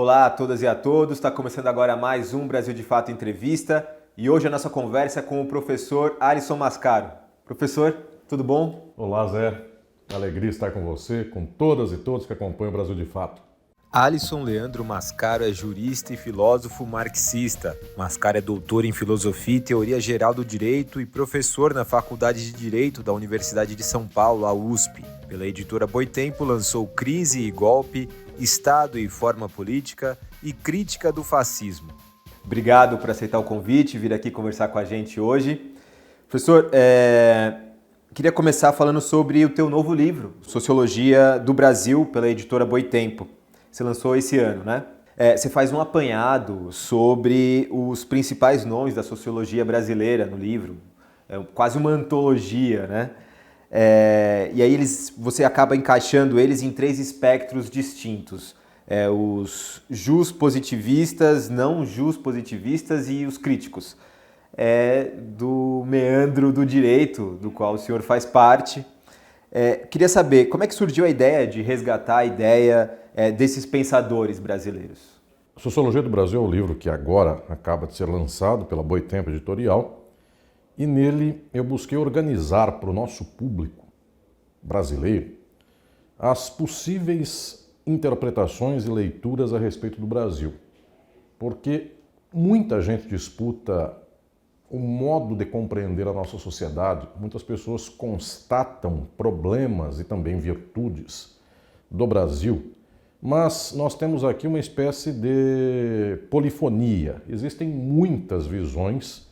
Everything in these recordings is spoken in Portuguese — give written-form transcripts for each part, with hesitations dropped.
Olá a todas e a todos, está começando agora mais um Brasil de Fato Entrevista e hoje a nossa conversa é com o professor Alisson Mascaro. Professor, tudo bom? Olá Zé, alegria estar com você, com todas e todos que acompanham o Brasil de Fato. Alisson Leandro Mascaro é jurista e filósofo marxista. Mascaro é doutor em Filosofia e Teoria Geral do Direito e professor na Faculdade de Direito da Universidade de São Paulo, a USP. Pela editora Boitempo lançou Crise e Golpe, Estado e Forma Política e Crítica do Fascismo. Obrigado por aceitar o convite e vir aqui conversar com a gente hoje. Professor, queria começar falando sobre o teu novo livro, Sociologia do Brasil, pela editora Boitempo. Você lançou esse ano, né? Você faz um apanhado sobre os principais nomes da sociologia brasileira no livro, quase uma antologia, né? E aí você acaba encaixando eles em três espectros distintos. Os positivistas, não positivistas e os críticos. Do meandro do direito, do qual o senhor faz parte. Queria saber, como é que surgiu a ideia de resgatar a ideia desses pensadores brasileiros? Sociologia do Brasil é um livro que agora acaba de ser lançado pela Boitempo Editorial e nele eu busquei organizar para o nosso público brasileiro as possíveis interpretações e leituras a respeito do Brasil. Porque muita gente disputa o modo de compreender a nossa sociedade, muitas pessoas constatam problemas e também virtudes do Brasil, mas nós temos aqui uma espécie de polifonia. Existem muitas visões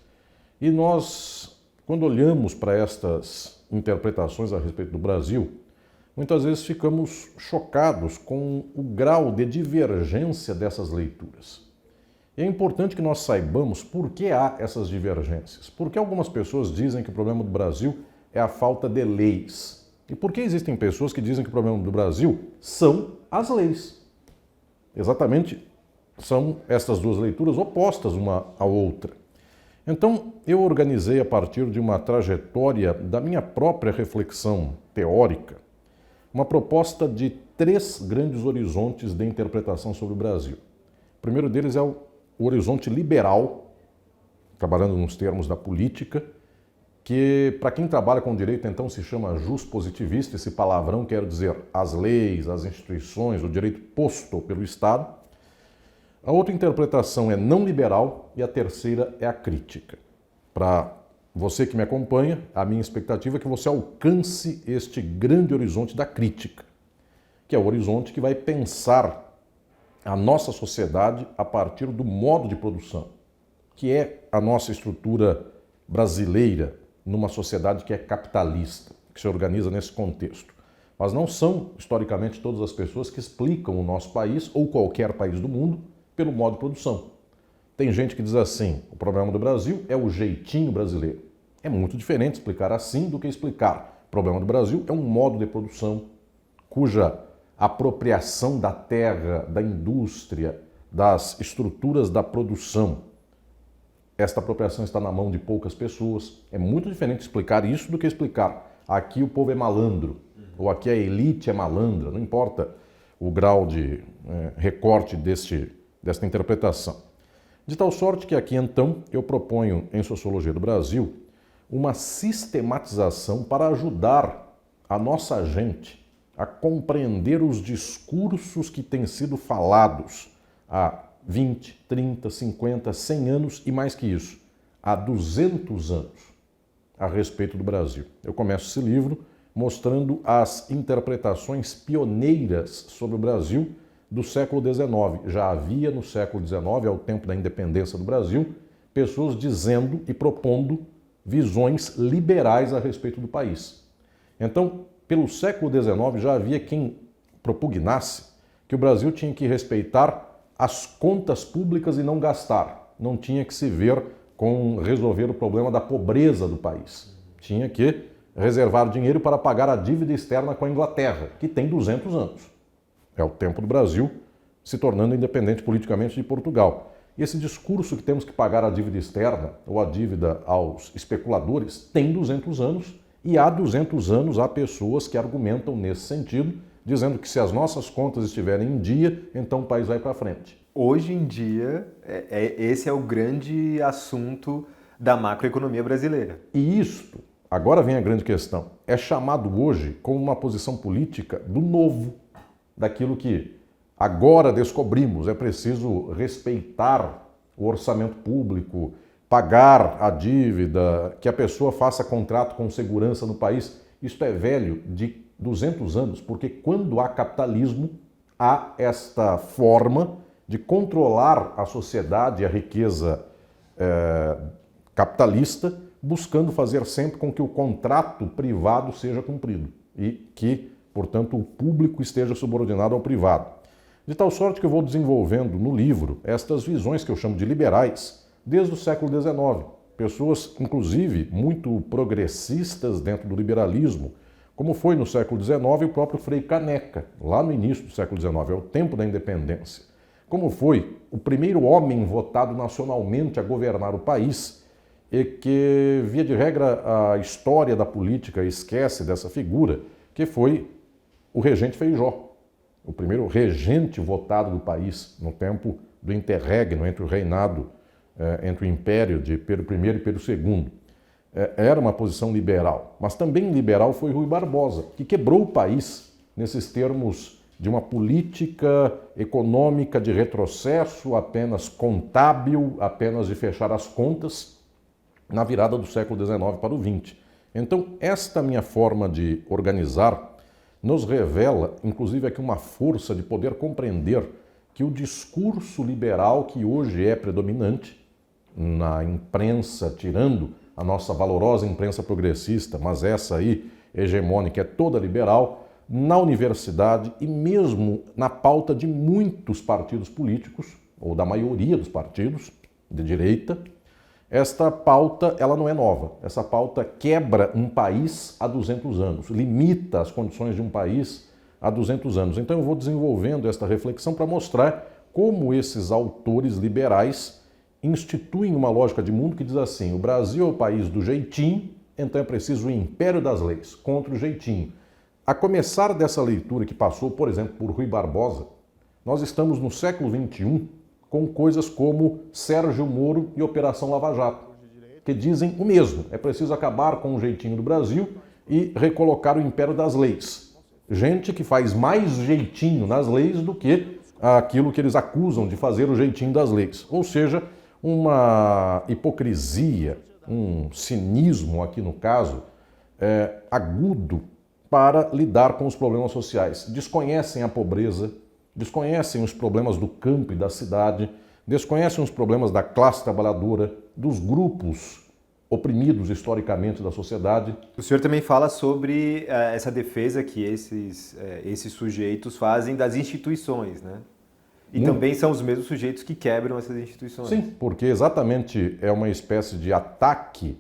e nós, quando olhamos para estas interpretações a respeito do Brasil, muitas vezes ficamos chocados com o grau de divergência dessas leituras. É importante que nós saibamos por que há essas divergências. Porque algumas pessoas dizem que o problema do Brasil é a falta de leis. E por que existem pessoas que dizem que o problema do Brasil são as leis? Exatamente, são estas duas leituras opostas uma à outra. Então, eu organizei a partir de uma trajetória da minha própria reflexão teórica, uma proposta de três grandes horizontes de interpretação sobre o Brasil. O primeiro deles é o horizonte liberal, trabalhando nos termos da política, que para quem trabalha com direito então se chama positivismo, esse palavrão quer dizer as leis, as instituições, o direito posto pelo Estado. A outra interpretação é não liberal e a terceira é a crítica. Para você que me acompanha, a minha expectativa é que você alcance este grande horizonte da crítica, que é o horizonte que vai pensar a nossa sociedade a partir do modo de produção, que é a nossa estrutura brasileira numa sociedade que é capitalista, que se organiza nesse contexto. Mas não são, historicamente, todas as pessoas que explicam o nosso país, ou qualquer país do mundo, pelo modo de produção. Tem gente que diz assim, o problema do Brasil é o jeitinho brasileiro. É muito diferente explicar assim do que explicar. O problema do Brasil é um modo de produção cuja apropriação da terra, da indústria, das estruturas da produção. Esta apropriação está na mão de poucas pessoas. É muito diferente explicar isso do que explicar aqui o povo é malandro, ou aqui a elite é malandra, não importa o grau de recorte desta interpretação. De tal sorte que aqui então eu proponho em Sociologia do Brasil uma sistematização para ajudar a nossa gente a compreender os discursos que têm sido falados há 20, 30, 50, 100 anos e mais que isso, há 200 anos a respeito do Brasil. Eu começo esse livro mostrando as interpretações pioneiras sobre o Brasil do século XIX. Já havia no século XIX, ao tempo da independência do Brasil, pessoas dizendo e propondo visões liberais a respeito do país. Então, pelo século XIX já havia quem propugnasse que o Brasil tinha que respeitar as contas públicas e não gastar. Não tinha que se ver com resolver o problema da pobreza do país. Tinha que reservar dinheiro para pagar a dívida externa com a Inglaterra, que tem 200 anos. É o tempo do Brasil se tornando independente politicamente de Portugal. E esse discurso que temos que pagar a dívida externa ou a dívida aos especuladores tem 200 anos e há 200 anos há pessoas que argumentam nesse sentido, dizendo que se as nossas contas estiverem em dia, então o país vai para frente. Hoje em dia, esse é o grande assunto da macroeconomia brasileira. E isto, agora vem a grande questão, é chamado hoje como uma posição política do novo, daquilo que agora descobrimos. É preciso respeitar o orçamento público, pagar a dívida, que a pessoa faça contrato com segurança no país. Isto é velho de 200 anos, porque quando há capitalismo, há esta forma de controlar a sociedade e a riqueza capitalista, buscando fazer sempre com que o contrato privado seja cumprido e que, portanto, o público esteja subordinado ao privado. De tal sorte que eu vou desenvolvendo no livro estas visões que eu chamo de liberais desde o século XIX. Pessoas, inclusive, muito progressistas dentro do liberalismo, como foi no século XIX o próprio Frei Caneca, lá no início do século XIX, é o tempo da independência. Como foi o primeiro homem votado nacionalmente a governar o país, e que, via de regra, a história da política esquece dessa figura, que foi o regente Feijó, o primeiro regente votado do país no tempo do interregno entre o reinado, entre o império de Pedro I e Pedro II. Era uma posição liberal, mas também liberal foi Rui Barbosa, que quebrou o país nesses termos de uma política econômica de retrocesso, apenas contábil, apenas de fechar as contas, na virada do século XIX para o XX. Então, esta minha forma de organizar nos revela, inclusive, aqui uma força de poder compreender que o discurso liberal que hoje é predominante na imprensa, tirando a nossa valorosa imprensa progressista, mas essa aí, hegemônica, é toda liberal, na universidade e mesmo na pauta de muitos partidos políticos, ou da maioria dos partidos de direita, esta pauta ela não é nova. Essa pauta quebra um país há 200 anos, limita as condições de um país há 200 anos. Então eu vou desenvolvendo esta reflexão para mostrar como esses autores liberais instituem uma lógica de mundo que diz assim: o Brasil é o país do jeitinho, então é preciso o império das leis, contra o jeitinho. A começar dessa leitura que passou, por exemplo, por Rui Barbosa, nós estamos no século XXI com coisas como Sérgio Moro e Operação Lava Jato, que dizem o mesmo. É preciso acabar com o jeitinho do Brasil e recolocar o império das leis. Gente que faz mais jeitinho nas leis do que aquilo que eles acusam de fazer o jeitinho das leis. Ou seja, uma hipocrisia, um cinismo aqui no caso, agudo para lidar com os problemas sociais. Desconhecem a pobreza, desconhecem os problemas do campo e da cidade, desconhecem os problemas da classe trabalhadora, dos grupos oprimidos historicamente da sociedade. O senhor também fala sobre essa defesa que esses sujeitos fazem das instituições, né? E também são os mesmos sujeitos que quebram essas instituições. Sim, porque exatamente é uma espécie de ataque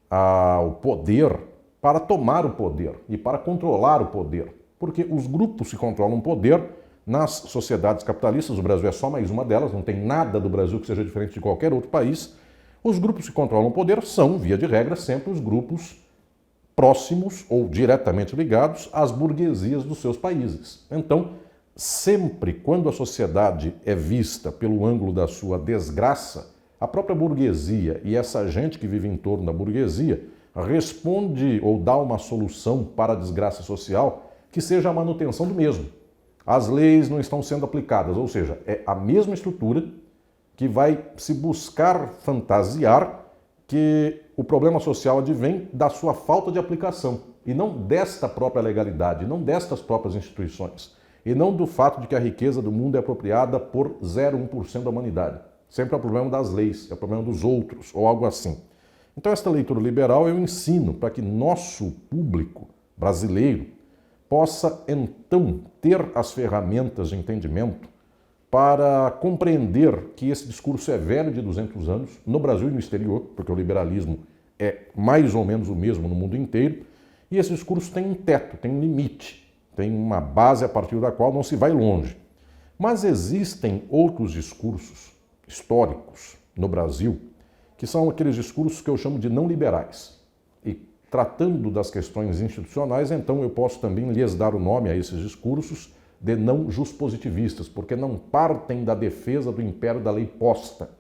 ao poder para tomar o poder e para controlar o poder. Porque os grupos que controlam o poder nas sociedades capitalistas, o Brasil é só mais uma delas, não tem nada do Brasil que seja diferente de qualquer outro país, os grupos que controlam o poder são, via de regra, sempre os grupos próximos ou diretamente ligados às burguesias dos seus países. Então, sempre quando a sociedade é vista pelo ângulo da sua desgraça, a própria burguesia e essa gente que vive em torno da burguesia responde ou dá uma solução para a desgraça social que seja a manutenção do mesmo. As leis não estão sendo aplicadas, ou seja, é a mesma estrutura que vai se buscar fantasiar que o problema social advém da sua falta de aplicação e não desta própria legalidade, não destas próprias instituições e não do fato de que a riqueza do mundo é apropriada por 0,1% da humanidade. Sempre é o problema das leis, é o problema dos outros ou algo assim. Então, esta leitura liberal eu ensino para que nosso público brasileiro possa, então, ter as ferramentas de entendimento para compreender que esse discurso é velho de 200 anos, no Brasil e no exterior, porque o liberalismo é mais ou menos o mesmo no mundo inteiro, e esse discurso tem um teto, tem um limite, tem uma base a partir da qual não se vai longe. Mas existem outros discursos históricos no Brasil que são aqueles discursos que eu chamo de não liberais. E tratando das questões institucionais, então eu posso também lhes dar o nome a esses discursos de não juspositivistas, porque não partem da defesa do império da lei posta,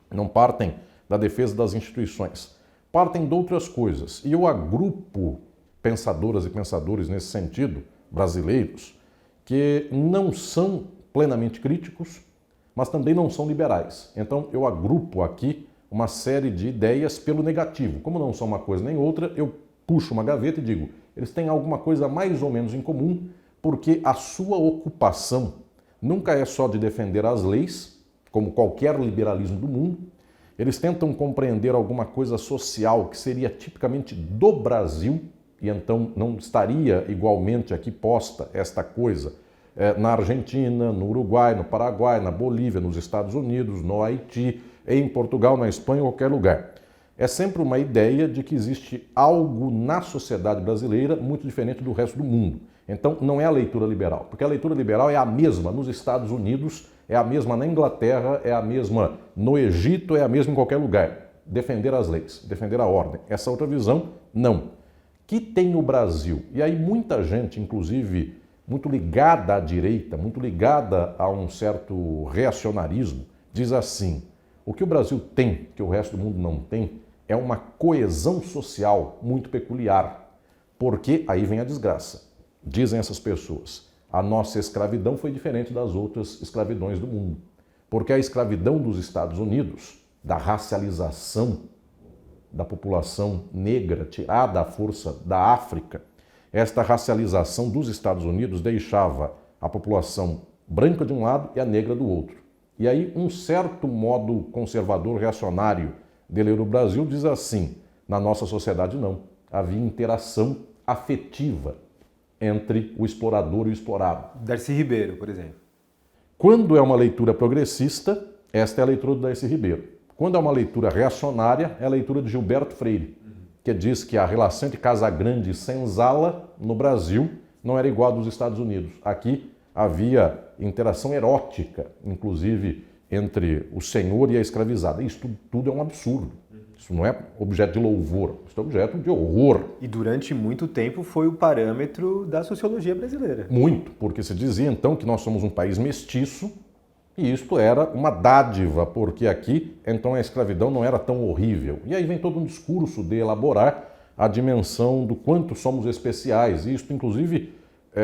não partem da defesa das instituições, partem de outras coisas. E eu agrupo pensadoras e pensadores nesse sentido, brasileiros, que não são plenamente críticos, mas também não são liberais. Então eu agrupo aqui uma série de ideias pelo negativo. Como não são uma coisa nem outra, eu puxo uma gaveta e digo, eles têm alguma coisa mais ou menos em comum, porque a sua ocupação nunca é só de defender as leis, como qualquer liberalismo do mundo. Eles tentam compreender alguma coisa social que seria tipicamente do Brasil, e então não estaria igualmente aqui posta esta coisa na Argentina, no Uruguai, no Paraguai, na Bolívia, nos Estados Unidos, no Haiti, em Portugal, na Espanha, em qualquer lugar. É sempre uma ideia de que existe algo na sociedade brasileira muito diferente do resto do mundo. Então não é a leitura liberal, porque a leitura liberal é a mesma nos Estados Unidos, é a mesma na Inglaterra, é a mesma no Egito, é a mesma em qualquer lugar. Defender as leis, defender a ordem. Essa outra visão, não. Que tem no Brasil? E aí muita gente, inclusive muito ligada à direita, muito ligada a um certo reacionarismo, diz assim, o que o Brasil tem, que o resto do mundo não tem, é uma coesão social muito peculiar, porque aí vem a desgraça. Dizem essas pessoas, a nossa escravidão foi diferente das outras escravidões do mundo, porque a escravidão dos Estados Unidos, da racialização da população negra tirada à força da África, esta racialização dos Estados Unidos deixava a população branca de um lado e a negra do outro. E aí um certo modo conservador reacionário de ler o Brasil diz assim, na nossa sociedade não, havia interação afetiva entre o explorador e o explorado. Darcy Ribeiro, por exemplo. Quando é uma leitura progressista, esta é a leitura do Darcy Ribeiro. Quando é uma leitura reacionária, é a leitura de Gilberto Freire, que diz que a relação entre Casagrande e Senzala no Brasil não era igual à dos Estados Unidos. Aqui havia interação erótica, inclusive, entre o senhor e a escravizada. Isso tudo é um absurdo. Isso não é objeto de louvor, isso é objeto de horror. E durante muito tempo foi o parâmetro da sociologia brasileira. Muito, porque se dizia então que nós somos um país mestiço e isto era uma dádiva, porque aqui então a escravidão não era tão horrível. E aí vem todo um discurso de elaborar a dimensão do quanto somos especiais. E isto inclusive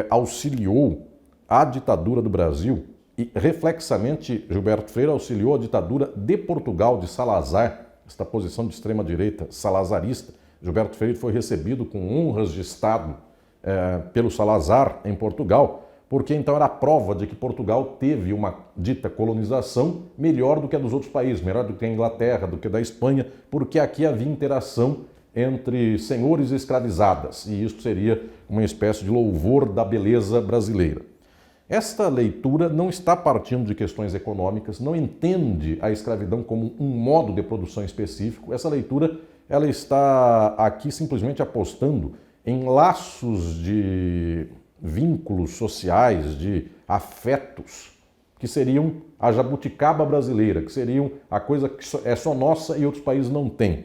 auxiliou a ditadura do Brasil e reflexamente Gilberto Freire auxiliou a ditadura de Portugal, de Salazar, esta posição de extrema-direita salazarista. Gilberto Freire foi recebido com honras de Estado pelo Salazar em Portugal, porque então era a prova de que Portugal teve uma dita colonização melhor do que a dos outros países, melhor do que a Inglaterra, do que a da Espanha, porque aqui havia interação entre senhores e escravizadas, e isso seria uma espécie de louvor da beleza brasileira. Esta leitura não está partindo de questões econômicas, não entende a escravidão como um modo de produção específico. Essa leitura ela está aqui simplesmente apostando em laços de vínculos sociais, de afetos, que seriam a jabuticaba brasileira, que seriam a coisa que é só nossa e outros países não têm.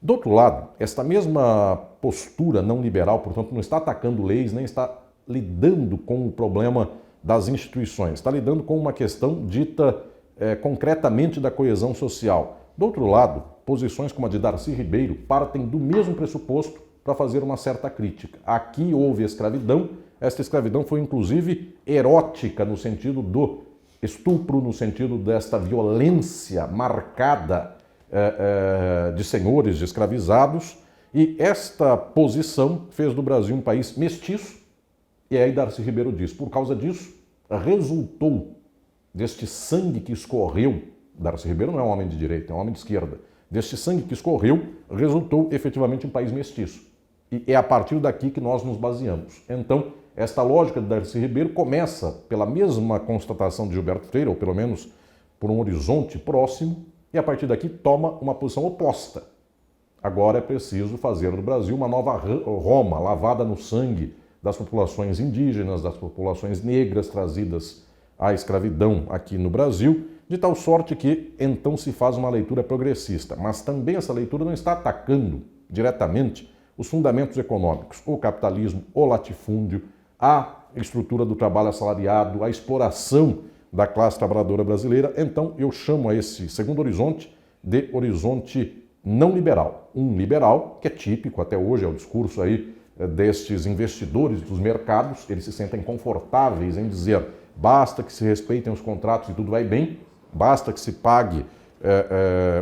Do outro lado, esta mesma postura não liberal, portanto, não está atacando leis, nem está lidando com o problema das instituições, está lidando com uma questão dita concretamente da coesão social. Do outro lado, posições como a de Darcy Ribeiro partem do mesmo pressuposto para fazer uma certa crítica. Aqui houve escravidão, esta escravidão foi inclusive erótica no sentido do estupro, no sentido desta violência marcada de senhores de escravizados, e esta posição fez do Brasil um país mestiço. E aí Darcy Ribeiro diz, por causa disso, resultou deste sangue que escorreu, Darcy Ribeiro não é um homem de direita, é um homem de esquerda, deste sangue que escorreu, resultou efetivamente um país mestiço. E é a partir daqui que nós nos baseamos. Então, esta lógica de Darcy Ribeiro começa pela mesma constatação de Gilberto Freire, ou pelo menos por um horizonte próximo, e a partir daqui toma uma posição oposta. Agora é preciso fazer do Brasil uma nova Roma, lavada no sangue das populações indígenas, das populações negras trazidas à escravidão aqui no Brasil, de tal sorte que então se faz uma leitura progressista. Mas também essa leitura não está atacando diretamente os fundamentos econômicos, o capitalismo, o latifúndio, a estrutura do trabalho assalariado, a exploração da classe trabalhadora brasileira. Então eu chamo a esse segundo horizonte de horizonte não liberal. Um liberal que é típico até hoje, é o discurso aí destes investidores dos mercados, eles se sentem confortáveis em dizer basta que se respeitem os contratos e tudo vai bem, basta que se pague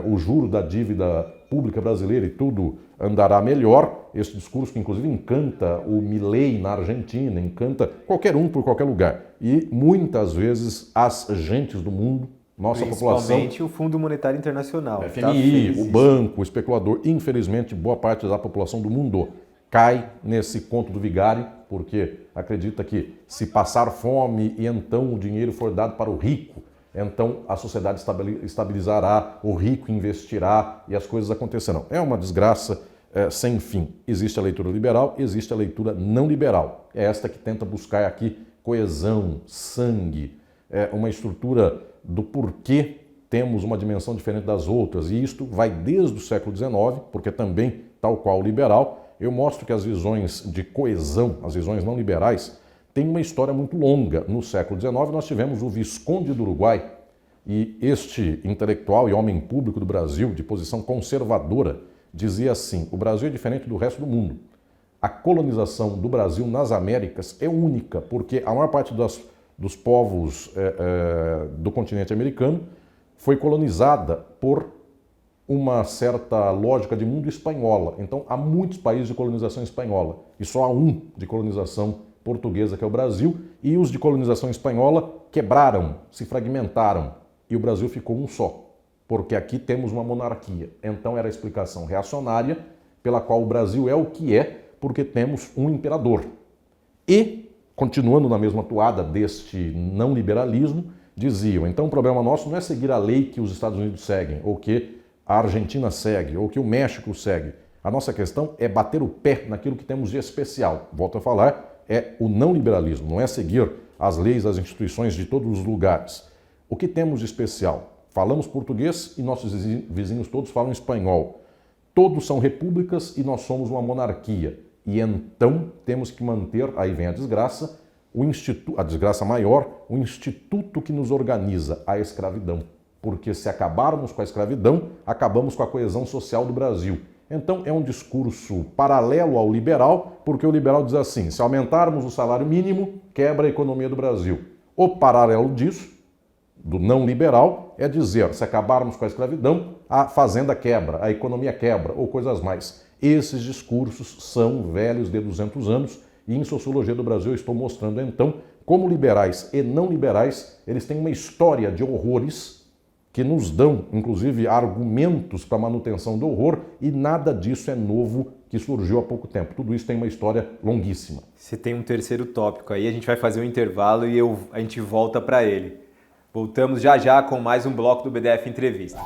o juro da dívida pública brasileira e tudo andará melhor. Esse discurso que inclusive encanta o Milei na Argentina, encanta qualquer um por qualquer lugar. E muitas vezes as gentes do mundo, nossa população... Principalmente o Fundo Monetário Internacional. FMI, o banco, o especulador, infelizmente boa parte da população do mundo cai nesse conto do vigário, porque acredita que se passar fome e então o dinheiro for dado para o rico, então a sociedade estabilizará, o rico investirá e as coisas acontecerão. É uma desgraça sem fim. Existe a leitura liberal, existe a leitura não liberal. É esta que tenta buscar aqui coesão, sangue, uma estrutura do porquê temos uma dimensão diferente das outras. E isto vai desde o século XIX, porque também, tal qual o liberal, eu mostro que as visões de coesão, as visões não liberais, têm uma história muito longa. No século XIX nós tivemos o Visconde do Uruguai e este intelectual e homem público do Brasil, de posição conservadora, dizia assim: o Brasil é diferente do resto do mundo. A colonização do Brasil nas Américas é única, porque a maior parte dos povos do continente americano foi colonizada por uma certa lógica de mundo espanhola. Então, há muitos países de colonização espanhola e só há um de colonização portuguesa, que é o Brasil, e os de colonização espanhola quebraram, se fragmentaram, e o Brasil ficou um só, porque aqui temos uma monarquia. Então, era a explicação reacionária pela qual o Brasil é o que é, porque temos um imperador. E, continuando na mesma toada deste não liberalismo, diziam, então o problema nosso não é seguir a lei que os Estados Unidos seguem, ou que a Argentina segue, ou que o México segue. A nossa questão é bater o pé naquilo que temos de especial. Volto a falar, é o não liberalismo, não é seguir as leis, as instituições de todos os lugares. O que temos de especial? Falamos português e nossos vizinhos todos falam espanhol. Todos são repúblicas e nós somos uma monarquia. E então temos que manter, aí vem a desgraça, a desgraça maior, o instituto que nos organiza, a escravidão. Porque se acabarmos com a escravidão, acabamos com a coesão social do Brasil. Então é um discurso paralelo ao liberal, porque o liberal diz assim, se aumentarmos o salário mínimo, quebra a economia do Brasil. O paralelo disso, do não liberal, é dizer, se acabarmos com a escravidão, a fazenda quebra, a economia quebra, ou coisas mais. Esses discursos são velhos de 200 anos, e em Sociologia do Brasil eu estou mostrando então como liberais e não liberais, eles têm uma história de horrores que nos dão, inclusive, argumentos para a manutenção do horror, e nada disso é novo, que surgiu há pouco tempo. Tudo isso tem uma história longuíssima. Você tem um terceiro tópico aí, a gente vai fazer um intervalo e a gente volta para ele. Voltamos já já com mais um bloco do BDF Entrevista.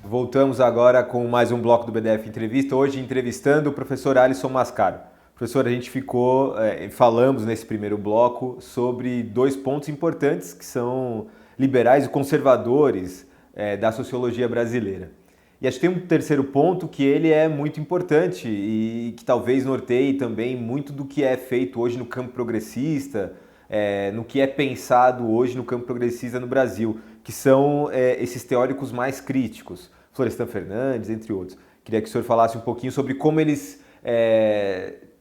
Voltamos agora com mais um bloco do BDF Entrevista, hoje entrevistando o professor Alisson Mascaro. Professor, a gente falamos nesse primeiro bloco sobre dois pontos importantes que são liberais e conservadores da sociologia brasileira. E acho que tem um terceiro ponto que ele é muito importante e que talvez norteie também muito do que é feito hoje no campo progressista, no que é pensado hoje no campo progressista no Brasil, que são esses teóricos mais críticos. Florestan Fernandes, entre outros. Queria que o senhor falasse um pouquinho sobre como eles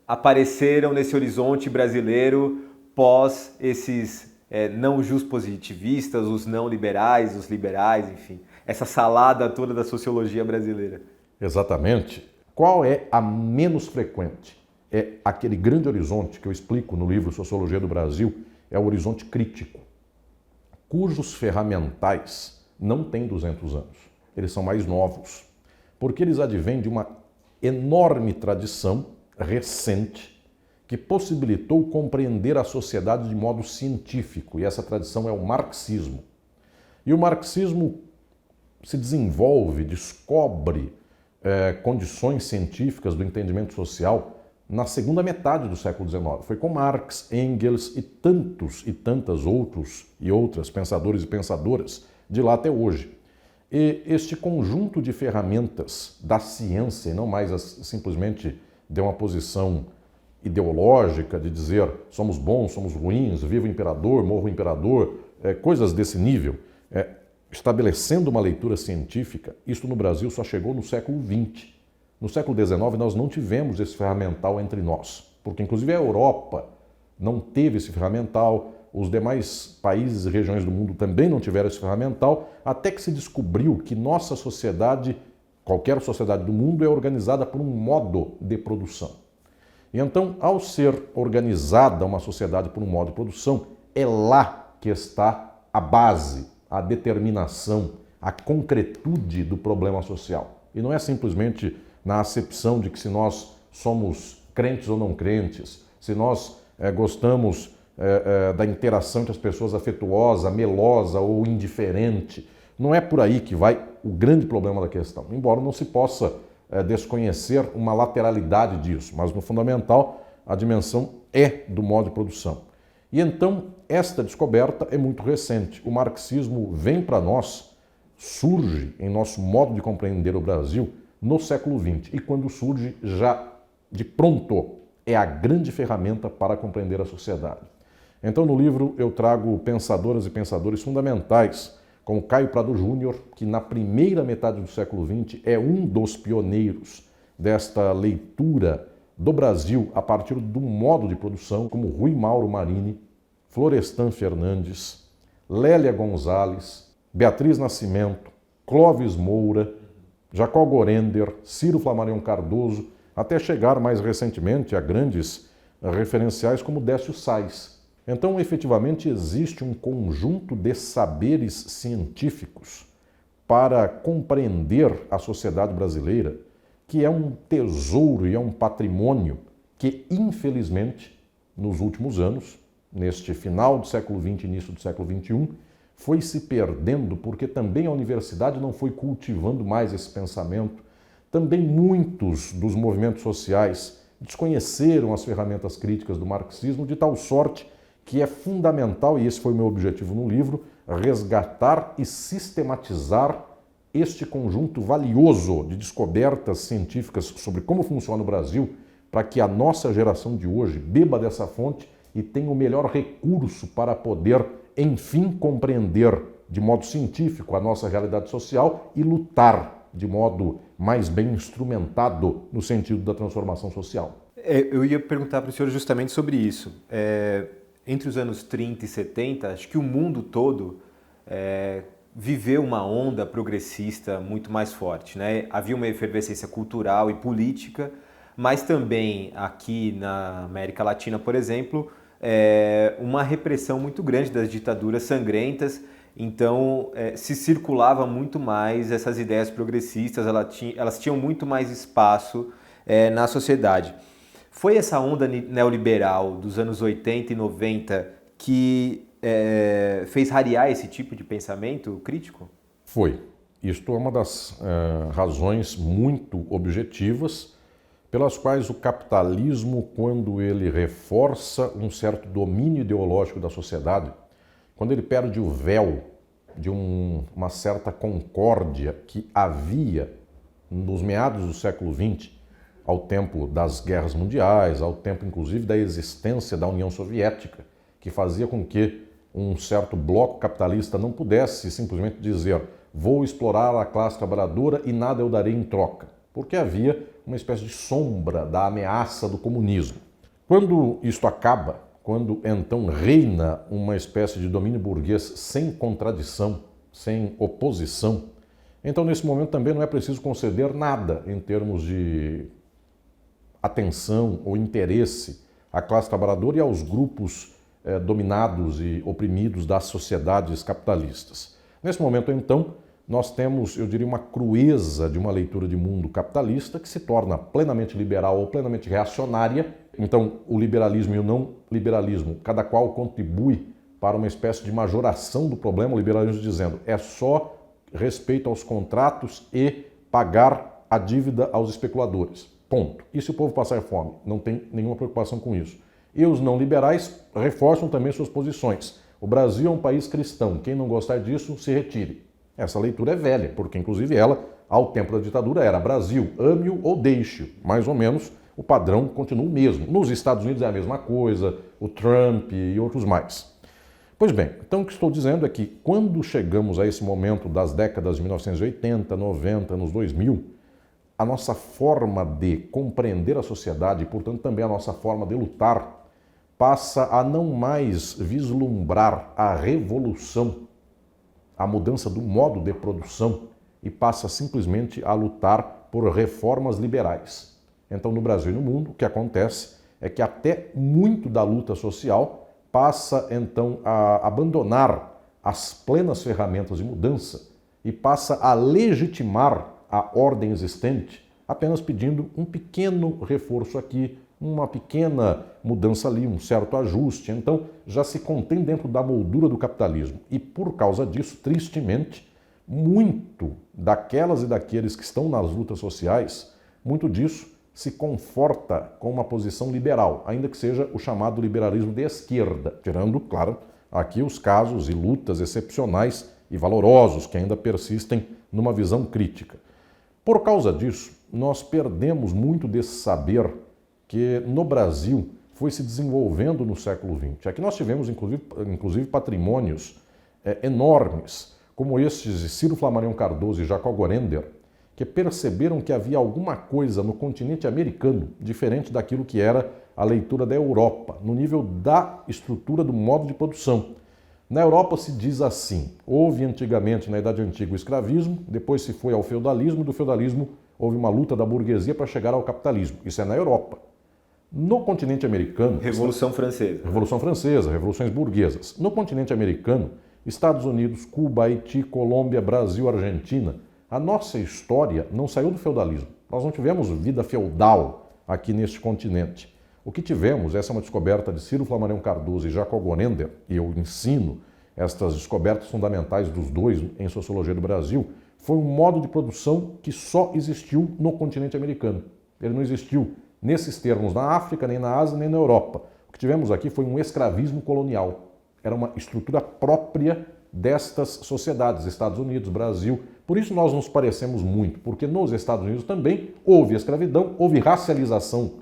apareceram nesse horizonte brasileiro pós esses não positivistas, os não liberais, os liberais, enfim, essa salada toda da sociologia brasileira. Exatamente. Qual é a menos frequente? É aquele grande horizonte que eu explico no livro Sociologia do Brasil, é o horizonte crítico, cujos ferramentais não têm 200 anos. Eles são mais novos, porque eles advêm de uma enorme tradição recente que possibilitou compreender a sociedade de modo científico, e essa tradição é o marxismo. E o marxismo se desenvolve, descobre condições científicas do entendimento social na segunda metade do século XIX. Foi com Marx, Engels e tantos e tantas outras pensadores e pensadoras de lá até hoje. E este conjunto de ferramentas da ciência, e não mais simplesmente de uma posição ideológica de dizer somos bons, somos ruins, viva o imperador, morra o imperador, coisas desse nível, estabelecendo uma leitura científica, isto no Brasil só chegou no século XX. No século XIX nós não tivemos esse ferramental entre nós, porque inclusive a Europa não teve esse ferramental, os demais países e regiões do mundo também não tiveram esse ferramental, até que se descobriu que nossa sociedade, qualquer sociedade do mundo, é organizada por um modo de produção. E então, ao ser organizada uma sociedade por um modo de produção, é lá que está a base, a determinação, a concretude do problema social. E não é simplesmente na acepção de que se nós somos crentes ou não crentes, se nós gostamos da interação entre as pessoas afetuosa, melosa ou indiferente. Não é por aí que vai o grande problema da questão, embora não se possa desconhecer uma lateralidade disso, mas no fundamental a dimensão é do modo de produção. E então esta descoberta é muito recente. O marxismo vem para nós, surge em nosso modo de compreender o Brasil no século XX e quando surge já de pronto é a grande ferramenta para compreender a sociedade. Então no livro eu trago pensadoras e pensadores fundamentais como Caio Prado Júnior, que na primeira metade do século XX é um dos pioneiros desta leitura do Brasil a partir do modo de produção, como Rui Mauro Marini, Florestan Fernandes, Lélia Gonzalez, Beatriz Nascimento, Clóvis Moura, Jacó Gorender, Ciro Flammarion Cardoso, até chegar mais recentemente a grandes referenciais como Décio Sais. Então, efetivamente, existe um conjunto de saberes científicos para compreender a sociedade brasileira, que é um tesouro e é um patrimônio que, infelizmente, nos últimos anos, neste final do século XX, início do século XXI, foi se perdendo porque também a universidade não foi cultivando mais esse pensamento. Também muitos dos movimentos sociais desconheceram as ferramentas críticas do marxismo de tal sorte que é fundamental, e esse foi o meu objetivo no livro, resgatar e sistematizar este conjunto valioso de descobertas científicas sobre como funciona o Brasil, para que a nossa geração de hoje beba dessa fonte e tenha o melhor recurso para poder, enfim, compreender de modo científico a nossa realidade social e lutar de modo mais bem instrumentado no sentido da transformação social. Eu ia perguntar para o senhor justamente sobre isso. Entre os anos 30 e 70, acho que o mundo todo viveu uma onda progressista muito mais forte, né? Havia uma efervescência cultural e política, mas também aqui na América Latina, por exemplo, uma repressão muito grande das ditaduras sangrentas. Então, se circulava muito mais essas ideias progressistas, elas tinham muito mais espaço na sociedade. Foi essa onda neoliberal dos anos 80 e 90 que fez rarear esse tipo de pensamento crítico? Foi. Isto é uma das razões muito objetivas pelas quais o capitalismo, quando ele reforça um certo domínio ideológico da sociedade, quando ele perde o véu de uma certa concórdia que havia nos meados do século XX, ao tempo das guerras mundiais, ao tempo inclusive da existência da União Soviética, que fazia com que um certo bloco capitalista não pudesse simplesmente dizer vou explorar a classe trabalhadora e nada eu darei em troca, porque havia uma espécie de sombra da ameaça do comunismo. Quando isto acaba, quando então reina uma espécie de domínio burguês sem contradição, sem oposição, então nesse momento também não é preciso conceder nada em termos de atenção ou interesse à classe trabalhadora e aos grupos dominados e oprimidos das sociedades capitalistas. Nesse momento, então, nós temos, eu diria, uma crueza de uma leitura de mundo capitalista que se torna plenamente liberal ou plenamente reacionária. Então, o liberalismo e o não liberalismo, cada qual contribui para uma espécie de majoração do problema, o liberalismo dizendo é só respeito aos contratos e pagar a dívida aos especuladores. Ponto. E se o povo passar fome? Não tem nenhuma preocupação com isso. E os não liberais reforçam também suas posições. O Brasil é um país cristão. Quem não gostar disso, se retire. Essa leitura é velha, porque inclusive ela, ao tempo da ditadura, era Brasil, ame-o ou deixe-o. Mais ou menos, o padrão continua o mesmo. Nos Estados Unidos é a mesma coisa, o Trump e outros mais. Pois bem, então o que estou dizendo é que quando chegamos a esse momento das décadas de 1980, 90, anos 2000, a nossa forma de compreender a sociedade e, portanto, também a nossa forma de lutar passa a não mais vislumbrar a revolução, a mudança do modo de produção e passa simplesmente a lutar por reformas liberais. Então, no Brasil e no mundo, o que acontece é que até muito da luta social passa, então, a abandonar as plenas ferramentas de mudança e passa a legitimar a ordem existente, apenas pedindo um pequeno reforço aqui, uma pequena mudança ali, um certo ajuste. Então, já se contém dentro da moldura do capitalismo. E, por causa disso, tristemente, muito daquelas e daqueles que estão nas lutas sociais, muito disso se conforta com uma posição liberal, ainda que seja o chamado liberalismo de esquerda, tirando, claro, aqui os casos e lutas excepcionais e valorosos que ainda persistem numa visão crítica. Por causa disso, nós perdemos muito desse saber que no Brasil foi se desenvolvendo no século XX. Aqui nós tivemos, inclusive patrimônios enormes, como estes de Ciro Flammarion Cardoso e Jacob Gorender, que perceberam que havia alguma coisa no continente americano diferente daquilo que era a leitura da Europa, no nível da estrutura do modo de produção. Na Europa se diz assim: houve antigamente, na Idade Antiga, o escravismo, depois se foi ao feudalismo, do feudalismo houve uma luta da burguesia para chegar ao capitalismo. Isso é na Europa. No continente americano... Revolução Francesa. Revolução Francesa, revoluções burguesas. No continente americano, Estados Unidos, Cuba, Haiti, Colômbia, Brasil, Argentina, a nossa história não saiu do feudalismo. Nós não tivemos vida feudal aqui neste continente. O que tivemos, essa é uma descoberta de Ciro Flammarion Cardoso e Jacob Gorender, e eu ensino estas descobertas fundamentais dos dois em Sociologia do Brasil, foi um modo de produção que só existiu no continente americano. Ele não existiu nesses termos na África, nem na Ásia, nem na Europa. O que tivemos aqui foi um escravismo colonial. Era uma estrutura própria destas sociedades, Estados Unidos, Brasil. Por isso nós nos parecemos muito, porque nos Estados Unidos também houve escravidão, houve racialização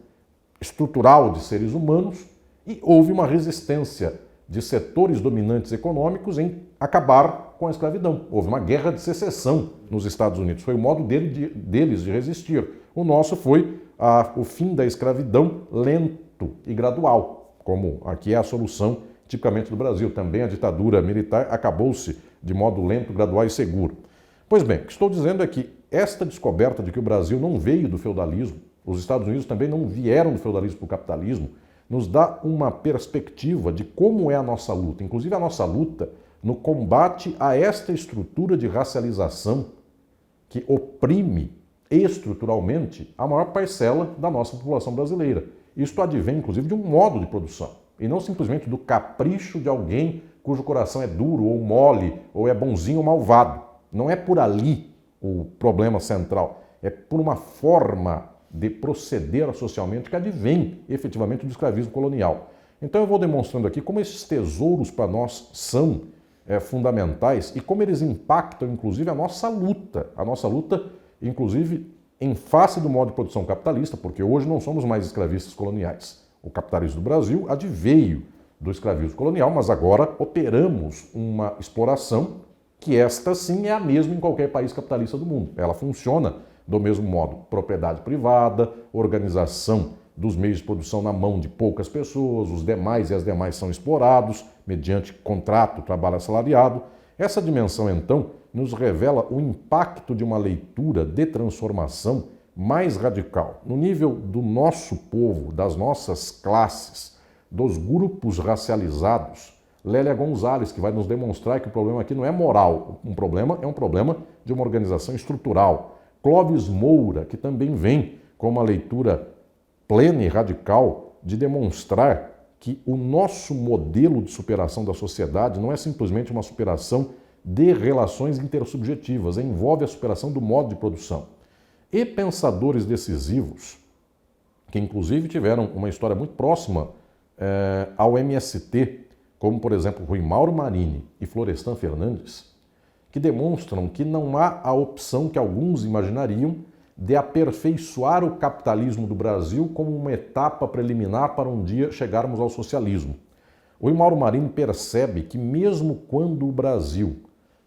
estrutural de seres humanos e houve uma resistência de setores dominantes econômicos em acabar com a escravidão. Houve uma guerra de secessão nos Estados Unidos, foi o modo deles de resistir. O nosso foi o fim da escravidão lento e gradual, como aqui é a solução tipicamente do Brasil. Também a ditadura militar acabou-se de modo lento, gradual e seguro. Pois bem, o que estou dizendo é que esta descoberta de que o Brasil não veio do feudalismo, os Estados Unidos também não vieram do feudalismo para o capitalismo, nos dá uma perspectiva de como é a nossa luta, inclusive a nossa luta no combate a esta estrutura de racialização que oprime estruturalmente a maior parcela da nossa população brasileira. Isto advém, inclusive, de um modo de produção, e não simplesmente do capricho de alguém cujo coração é duro ou mole, ou é bonzinho ou malvado. Não é por ali o problema central, é por uma forma de proceder socialmente que advém efetivamente do escravismo colonial. Então eu vou demonstrando aqui como esses tesouros para nós são fundamentais e como eles impactam inclusive a nossa luta, inclusive em face do modo de produção capitalista, porque hoje não somos mais escravistas coloniais. O capitalismo do Brasil adveio do escravismo colonial, mas agora operamos uma exploração que esta sim é a mesma em qualquer país capitalista do mundo. Ela funciona do mesmo modo. Propriedade privada, organização dos meios de produção na mão de poucas pessoas, os demais e as demais são explorados mediante contrato, trabalho assalariado. Essa dimensão, então, nos revela o impacto de uma leitura de transformação mais radical, no nível do nosso povo, das nossas classes, dos grupos racializados. Lélia Gonzalez, que vai nos demonstrar que o problema aqui não é moral, um problema de uma organização estrutural. Clóvis Moura, que também vem com uma leitura plena e radical de demonstrar que o nosso modelo de superação da sociedade não é simplesmente uma superação de relações intersubjetivas, envolve a superação do modo de produção. E pensadores decisivos, que inclusive tiveram uma história muito próxima ao MST, como por exemplo Rui Mauro Marini e Florestan Fernandes, que demonstram que não há a opção que alguns imaginariam de aperfeiçoar o capitalismo do Brasil como uma etapa preliminar para um dia chegarmos ao socialismo. O Rui Mauro Marini percebe que mesmo quando o Brasil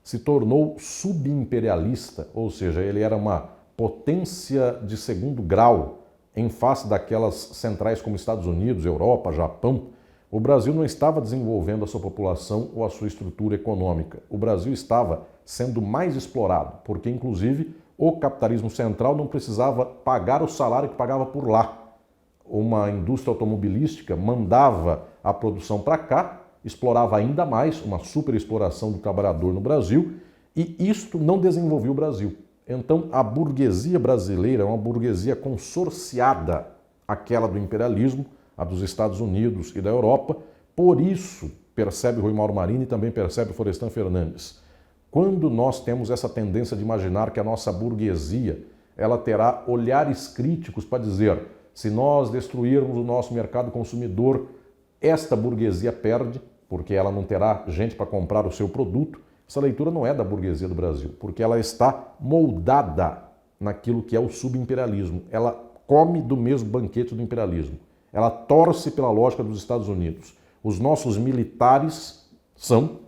se tornou subimperialista, ou seja, ele era uma potência de segundo grau em face daquelas centrais como Estados Unidos, Europa, Japão, o Brasil não estava desenvolvendo a sua população ou a sua estrutura econômica. O Brasil estava sendo mais explorado, porque inclusive o capitalismo central não precisava pagar o salário que pagava por lá. Uma indústria automobilística mandava a produção para cá, explorava ainda mais, uma superexploração do trabalhador no Brasil, e isto não desenvolveu o Brasil. Então a burguesia brasileira é uma burguesia consorciada àquela do imperialismo, a dos Estados Unidos e da Europa. Por isso, percebe Rui Mauro Marini e também percebe Florestan Fernandes, quando nós temos essa tendência de imaginar que a nossa burguesia ela terá olhares críticos para dizer se nós destruirmos o nosso mercado consumidor, esta burguesia perde, porque ela não terá gente para comprar o seu produto. Essa leitura não é da burguesia do Brasil, porque ela está moldada naquilo que é o subimperialismo. Ela come do mesmo banquete do imperialismo. Ela torce pela lógica dos Estados Unidos. Os nossos militares são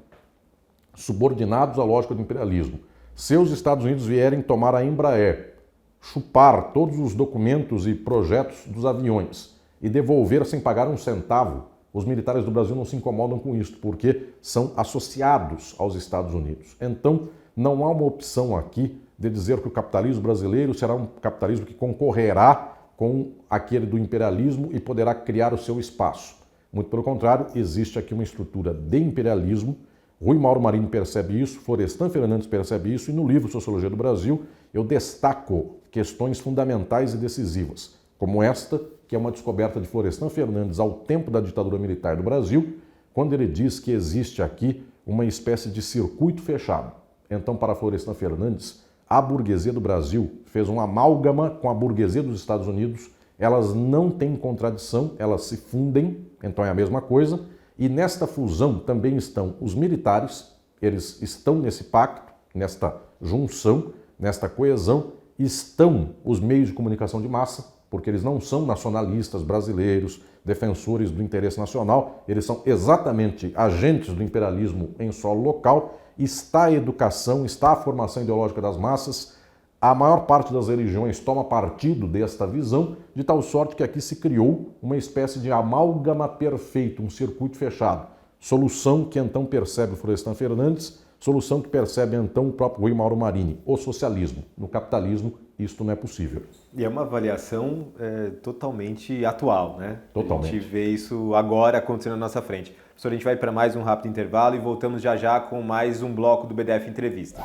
subordinados à lógica do imperialismo. Se os Estados Unidos vierem tomar a Embraer, chupar todos os documentos e projetos dos aviões e devolver sem pagar um centavo, os militares do Brasil não se incomodam com isso, porque são associados aos Estados Unidos. Então, não há uma opção aqui de dizer que o capitalismo brasileiro será um capitalismo que concorrerá com aquele do imperialismo e poderá criar o seu espaço. Muito pelo contrário, existe aqui uma estrutura de imperialismo. Rui Mauro Marini percebe isso, Florestan Fernandes percebe isso, e no livro Sociologia do Brasil eu destaco questões fundamentais e decisivas, como esta, que é uma descoberta de Florestan Fernandes ao tempo da ditadura militar do Brasil, quando ele diz que existe aqui uma espécie de circuito fechado. Então, para Florestan Fernandes, a burguesia do Brasil fez um amálgama com a burguesia dos Estados Unidos, elas não têm contradição, elas se fundem, então é a mesma coisa, e nesta fusão também estão os militares, eles estão nesse pacto, nesta junção, nesta coesão, estão os meios de comunicação de massa, porque eles não são nacionalistas brasileiros, defensores do interesse nacional, eles são exatamente agentes do imperialismo em solo local. Está a educação, está a formação ideológica das massas, a maior parte das religiões toma partido desta visão, de tal sorte que aqui se criou uma espécie de amálgama perfeito, um circuito fechado. Solução que então percebe Florestan Fernandes, solução que percebe então o próprio Rui Mauro Marini, o socialismo. No capitalismo, isto não é possível. E é uma avaliação totalmente atual, né? Totalmente. A gente vê isso agora acontecendo na nossa frente. Professor, a gente vai para mais um rápido intervalo e voltamos já já com mais um bloco do BDF Entrevista.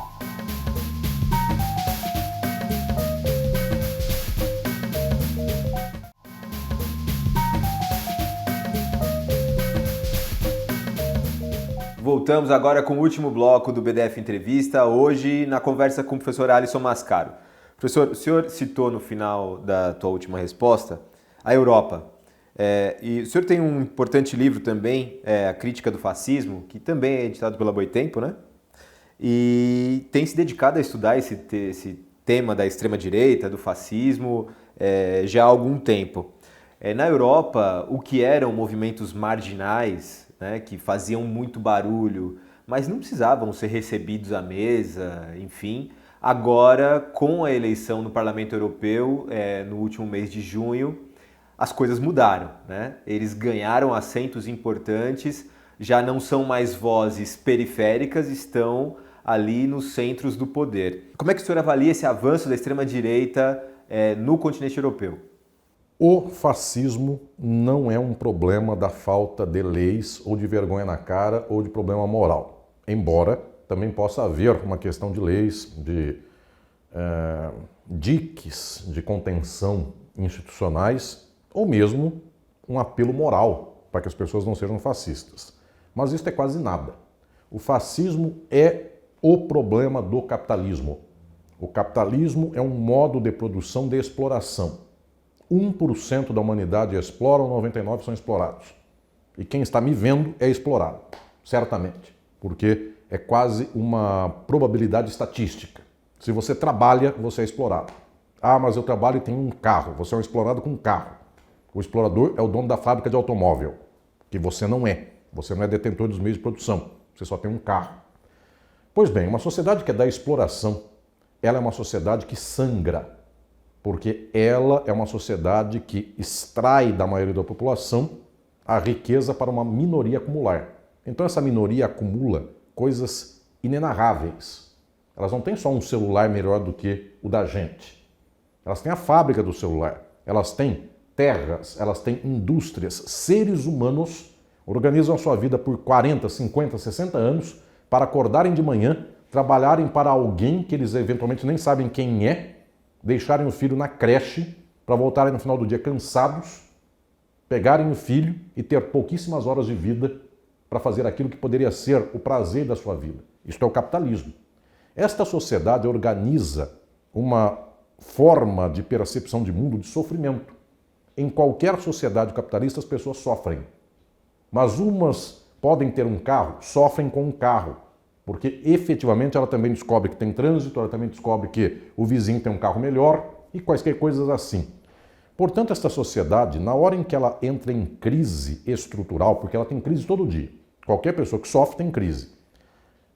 Voltamos agora com o último bloco do BDF Entrevista, hoje na conversa com o professor Alisson Mascaro. Professor, o senhor citou no final da tua última resposta a Europa. E o senhor tem um importante livro também, A Crítica do Fascismo, que também é editado pela Boitempo, né? E tem se dedicado a estudar esse tema da extrema-direita, do fascismo, já há algum tempo. Na Europa, o que eram movimentos marginais, né, que faziam muito barulho, mas não precisavam ser recebidos à mesa, enfim. Agora, com a eleição no Parlamento Europeu, no último mês de junho, as coisas mudaram, né? Eles ganharam assentos importantes, já não são mais vozes periféricas, estão ali nos centros do poder. Como é que o senhor avalia esse avanço da extrema-direita no continente europeu? O fascismo não é um problema da falta de leis ou de vergonha na cara ou de problema moral. Embora também possa haver uma questão de leis, de diques de contenção institucionais ou mesmo um apelo moral para que as pessoas não sejam fascistas. Mas isso é quase nada. O fascismo é o problema do capitalismo. O capitalismo é um modo de produção de exploração. 1% da humanidade explora, 99% são explorados. E quem está me vendo é explorado, certamente, porque é quase uma probabilidade estatística. Se você trabalha, você é explorado. Ah, mas eu trabalho e tenho um carro. Você é um explorado com um carro. O explorador é o dono da fábrica de automóvel, que você não é. Você não é detentor dos meios de produção. Você só tem um carro. Pois bem, uma sociedade que é da exploração, ela é uma sociedade que sangra, porque ela é uma sociedade que extrai da maioria da população a riqueza para uma minoria acumular. Então essa minoria acumula coisas inenarráveis. Elas não têm só um celular melhor do que o da gente. Elas têm a fábrica do celular. Elas têm terras, elas têm indústrias. Seres humanos organizam a sua vida por 40, 50, 60 anos para acordarem de manhã, trabalharem para alguém que eles eventualmente nem sabem quem é, deixarem o filho na creche para voltarem no final do dia cansados, pegarem o filho e ter pouquíssimas horas de vida para fazer aquilo que poderia ser o prazer da sua vida. Isto é o capitalismo. Esta sociedade organiza uma forma de percepção de mundo de sofrimento. Em qualquer sociedade capitalista as pessoas sofrem. Mas umas podem ter um carro, sofrem com um carro. Porque efetivamente ela também descobre que tem trânsito, ela também descobre que o vizinho tem um carro melhor e quaisquer coisas assim. Portanto, esta sociedade, na hora em que ela entra em crise estrutural, porque ela tem crise todo dia, qualquer pessoa que sofre tem crise.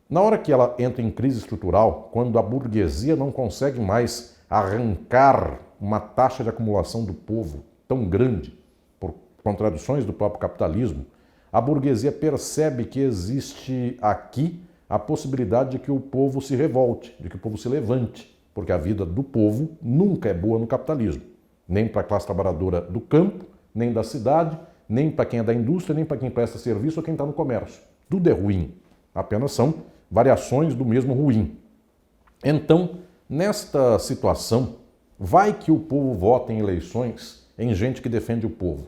Na hora que ela entra em crise estrutural, quando a burguesia não consegue mais arrancar uma taxa de acumulação do povo tão grande, por contradições do próprio capitalismo, a burguesia percebe que existe aqui a possibilidade de que o povo se revolte, de que o povo se levante, porque a vida do povo nunca é boa no capitalismo. Nem para a classe trabalhadora do campo, nem da cidade, nem para quem é da indústria, nem para quem presta serviço ou quem está no comércio. Tudo é ruim. Apenas são variações do mesmo ruim. Então, nesta situação, vai que o povo vota em eleições em gente que defende o povo.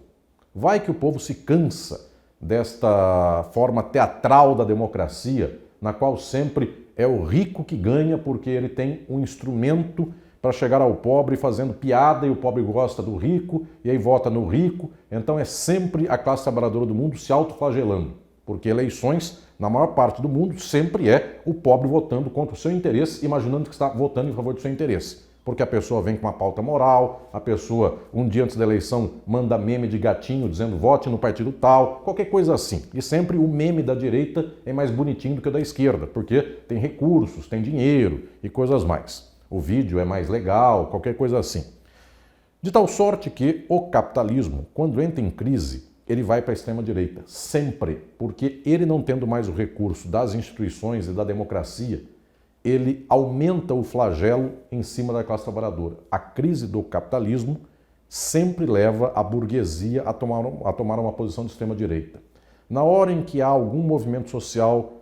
Vai que o povo se cansa desta forma teatral da democracia, na qual sempre é o rico que ganha porque ele tem um instrumento para chegar ao pobre fazendo piada e o pobre gosta do rico e aí vota no rico. Então é sempre a classe trabalhadora do mundo se autoflagelando, porque eleições, na maior parte do mundo, sempre é o pobre votando contra o seu interesse, imaginando que está votando em favor do seu interesse. Porque a pessoa vem com uma pauta moral, a pessoa, um dia antes da eleição, manda meme de gatinho dizendo vote no partido tal, qualquer coisa assim. E sempre o meme da direita é mais bonitinho do que o da esquerda, porque tem recursos, tem dinheiro e coisas mais. O vídeo é mais legal, qualquer coisa assim. De tal sorte que o capitalismo, quando entra em crise, ele vai para a extrema-direita, sempre, porque ele não tendo mais o recurso das instituições e da democracia, ele aumenta o flagelo em cima da classe trabalhadora. A crise do capitalismo sempre leva a burguesia a tomar uma posição de extrema-direita. Na hora em que há algum movimento social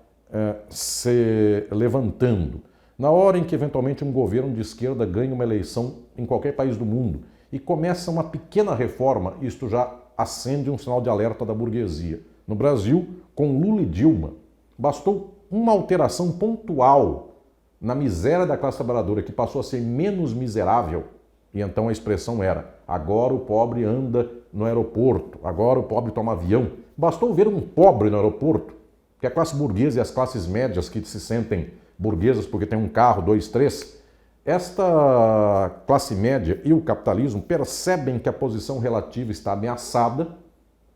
se levantando, na hora em que eventualmente um governo de esquerda ganha uma eleição em qualquer país do mundo e começa uma pequena reforma, isto já acende um sinal de alerta da burguesia. No Brasil, com Lula e Dilma, bastou uma alteração pontual na miséria da classe trabalhadora, que passou a ser menos miserável, e então a expressão era: agora o pobre anda no aeroporto, agora o pobre toma avião. Bastou ver um pobre no aeroporto, que a classe burguesa e as classes médias que se sentem burguesas porque tem um carro, 2, 3, esta classe média e o capitalismo percebem que a posição relativa está ameaçada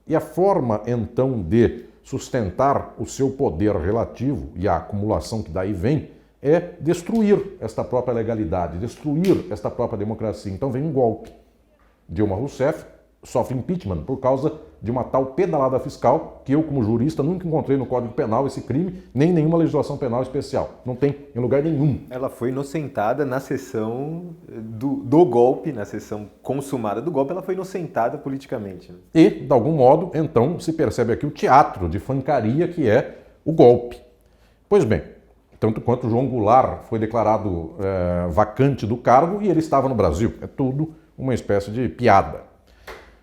e a forma então de sustentar o seu poder relativo e a acumulação que daí vem é destruir esta própria legalidade, destruir esta própria democracia. Então vem um golpe. Dilma Rousseff sofre impeachment por causa de uma tal pedalada fiscal que eu, como jurista, nunca encontrei no Código Penal esse crime, nem nenhuma legislação penal especial. Não tem em lugar nenhum. Ela foi inocentada na sessão do golpe, na sessão consumada do golpe, ela foi inocentada politicamente. E, de algum modo, então, se percebe aqui o teatro de fancaria que é o golpe. Pois bem, tanto quanto João Goulart foi declarado vacante do cargo e ele estava no Brasil. É tudo uma espécie de piada.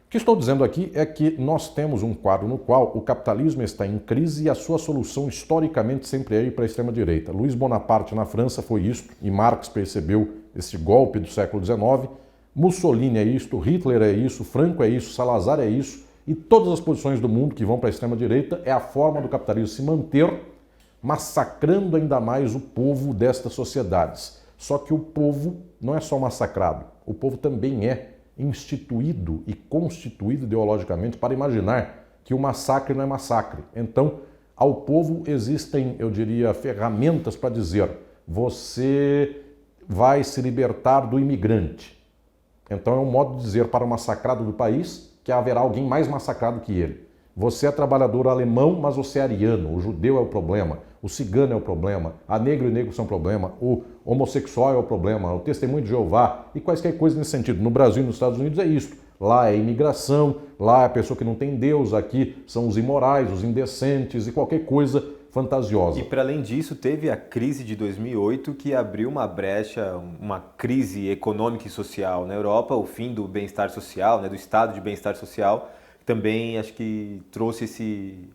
O que estou dizendo aqui é que nós temos um quadro no qual o capitalismo está em crise e a sua solução historicamente sempre é ir para a extrema-direita. Luiz Bonaparte na França foi isto, e Marx percebeu esse golpe do século XIX. Mussolini é isto, Hitler é isso, Franco é isso, Salazar é isso, e todas as posições do mundo que vão para a extrema-direita é a forma do capitalismo se manter, massacrando ainda mais o povo destas sociedades. Só que o povo não é só massacrado, o povo também é instituído e constituído ideologicamente para imaginar que o massacre não é massacre. Então, ao povo existem, eu diria, ferramentas para dizer: você vai se libertar do imigrante. Então é um modo de dizer para o massacrado do país que haverá alguém mais massacrado que ele. Você é trabalhador alemão, mas você é ariano. O judeu é o problema, o cigano é o problema, a negro e negro são o problema, o homossexual é o problema, o testemunho de Jeová e quaisquer coisas nesse sentido. No Brasil e nos Estados Unidos é isso. Lá é imigração, lá é a pessoa que não tem Deus, aqui são os imorais, os indecentes e qualquer coisa fantasiosa. E para além disso, teve a crise de 2008 que abriu uma brecha, uma crise econômica e social na Europa, o fim do bem-estar social, né, do estado de bem-estar social, também acho que trouxe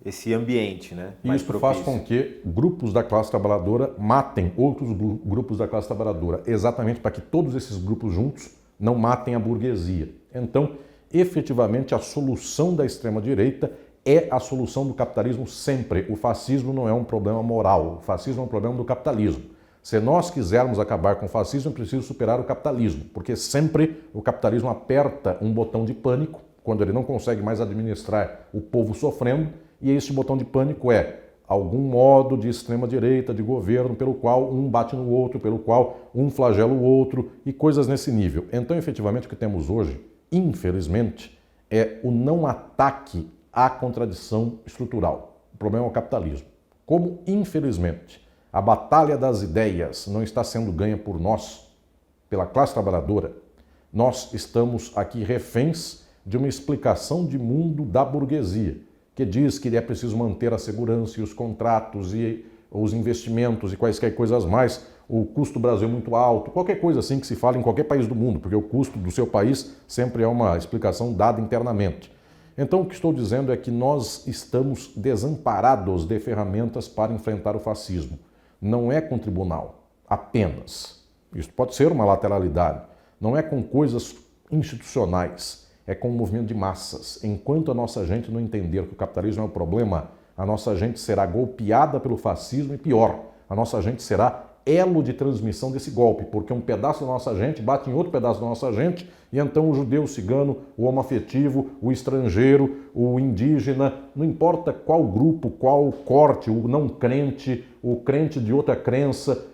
esse ambiente, né, mais Isso propício. faz com que grupos da classe trabalhadora matem outros grupos da classe trabalhadora, exatamente para que todos esses grupos juntos não matem a burguesia. Então, efetivamente, a solução da extrema-direita é a solução do capitalismo sempre. O fascismo não é um problema moral, o fascismo é um problema do capitalismo. Se nós quisermos acabar com o fascismo, é preciso superar o capitalismo, porque sempre o capitalismo aperta um botão de pânico, quando ele não consegue mais administrar o povo sofrendo, e esse botão de pânico é algum modo de extrema-direita, de governo, pelo qual um bate no outro, pelo qual um flagela o outro, e coisas nesse nível. Então, efetivamente, o que temos hoje, infelizmente, é o não ataque à contradição estrutural. O problema é o capitalismo. Como, infelizmente, a batalha das ideias não está sendo ganha por nós, pela classe trabalhadora, nós estamos aqui reféns de uma explicação de mundo da burguesia, que diz que é preciso manter a segurança e os contratos e os investimentos e quaisquer coisas mais, o custo do Brasil é muito alto, qualquer coisa assim que se fala em qualquer país do mundo, porque o custo do seu país sempre é uma explicação dada internamente. Então o que estou dizendo é que nós estamos desamparados de ferramentas para enfrentar o fascismo. Não é com tribunal, apenas. Isso pode ser uma lateralidade. Não é com coisas institucionais, é com um movimento de massas. Enquanto a nossa gente não entender que o capitalismo é o problema, a nossa gente será golpeada pelo fascismo e pior, a nossa gente será elo de transmissão desse golpe, porque um pedaço da nossa gente bate em outro pedaço da nossa gente e então o judeu, o cigano, o homoafetivo, o estrangeiro, o indígena, não importa qual grupo, qual corte, o não crente, o crente de outra crença,